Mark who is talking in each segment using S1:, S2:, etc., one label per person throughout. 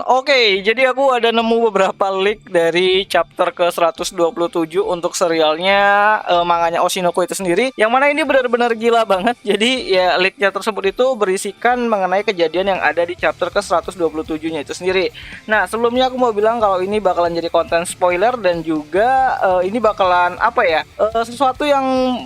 S1: Oke, jadi aku ada nemu beberapa leak dari chapter ke 127 untuk serialnya manganya Oshinoko itu sendiri. Yang mana ini benar-benar gila banget. Jadi ya leaknya tersebut itu berisikan mengenai kejadian yang ada di chapter ke 127-nya itu sendiri. Nah, sebelumnya aku mau bilang kalau ini bakalan jadi konten spoiler dan juga ini bakalan apa ya? Sesuatu yang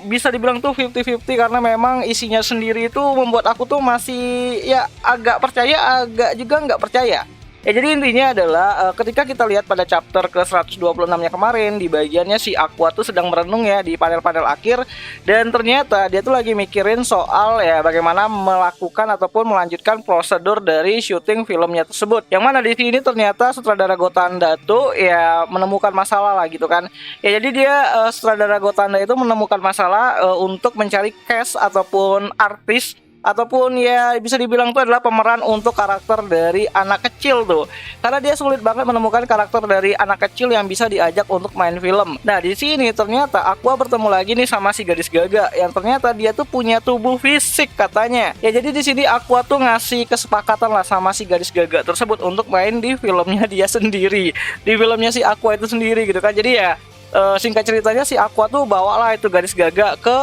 S1: bisa dibilang tuh 50-50 karena memang isinya sendiri itu membuat aku tuh masih ya agak percaya, agak juga nggak percaya. Ya jadi intinya adalah ketika kita lihat pada chapter ke 126-nya kemarin di bagiannya si Aqua tuh sedang merenung ya di panel-panel akhir, dan ternyata dia tuh lagi mikirin soal ya bagaimana melakukan ataupun melanjutkan prosedur dari syuting filmnya tersebut. Yang mana di sini ternyata sutradara Gotanda tuh ya menemukan masalah lah gitu kan. Ya jadi dia sutradara Gotanda itu menemukan masalah untuk mencari cast ataupun artis ataupun ya bisa dibilang itu adalah pemeran untuk karakter dari anak kecil tuh. Karena dia sulit banget menemukan karakter dari anak kecil yang bisa diajak untuk main film. Nah, di sini ternyata Aqua bertemu lagi nih sama si gadis Gaga yang ternyata dia tuh punya tubuh fisik katanya. Ya jadi di sini Aqua tuh ngasih kesepakatan lah sama si gadis Gaga tersebut untuk main di filmnya dia sendiri. Di filmnya si Aqua itu sendiri gitu kan. Jadi ya singkat ceritanya si Aqua tuh bawalah itu gadis Gaga ke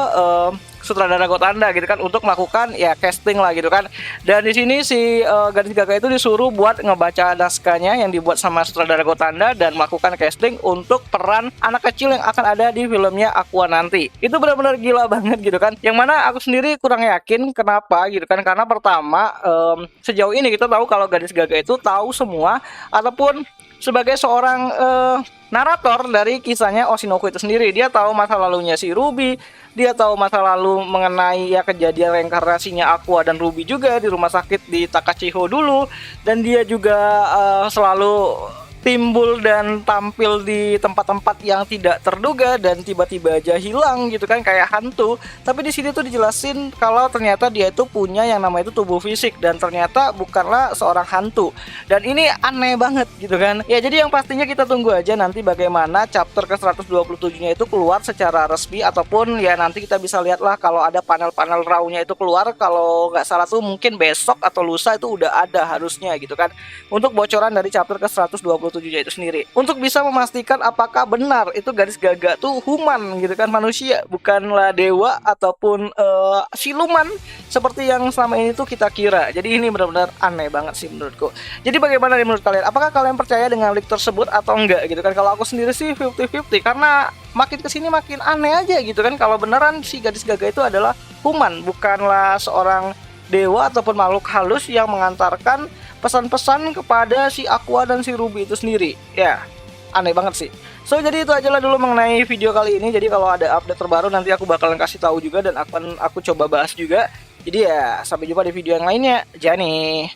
S1: sutradara Gotanda gitu kan untuk melakukan ya casting lah gitu kan. Dan di sini si gadis Gaga itu disuruh buat ngebaca naskahnya yang dibuat sama sutradara Gotanda dan melakukan casting untuk peran anak kecil yang akan ada di filmnya Aqua nanti. Itu benar-benar gila banget gitu kan. Yang mana aku sendiri kurang yakin kenapa gitu kan, karena pertama sejauh ini kita tahu kalau gadis Gaga itu tahu semua ataupun sebagai seorang narator dari kisahnya Oshinoko itu sendiri. Dia tahu masa lalunya si Ruby, dia tahu masa lalu mengenai ya kejadian reinkarnasinya Aqua dan Ruby juga di rumah sakit di Takachiho dulu, dan dia juga selalu timbul dan tampil di tempat-tempat yang tidak terduga dan tiba-tiba aja hilang gitu kan kayak hantu. Tapi di sini tuh dijelasin kalau ternyata dia itu punya yang namanya itu tubuh fisik dan ternyata bukanlah seorang hantu. Dan ini aneh banget gitu kan. Ya jadi yang pastinya kita tunggu aja nanti bagaimana chapter ke 127-nya itu keluar secara resmi, ataupun ya nanti kita bisa lihatlah kalau ada panel-panel raw-nya itu keluar. Kalau nggak salah tuh mungkin besok atau lusa itu udah ada harusnya gitu kan, untuk bocoran dari chapter ke 127 itu sendiri, untuk bisa memastikan apakah benar itu gadis Gaga tuh human gitu kan, manusia, bukanlah dewa ataupun siluman seperti yang selama ini tuh kita kira. Jadi ini benar-benar aneh banget sih menurutku. Jadi bagaimana nih menurut kalian? Apakah kalian percaya dengan leak tersebut atau enggak gitu kan? Kalau aku sendiri sih 50-50 karena makin kesini makin aneh aja gitu kan. Kalau beneran si gadis Gaga itu adalah human, bukanlah seorang dewa ataupun makhluk halus yang mengantarkan pesan-pesan kepada si Aqua dan si Ruby itu sendiri. Ya, aneh banget sih. So, jadi itu aja lah dulu mengenai video kali ini. Jadi kalau ada update terbaru nanti aku bakalan kasih tahu juga dan akan aku coba bahas juga. Jadi ya, sampai jumpa di video yang lainnya. Jani.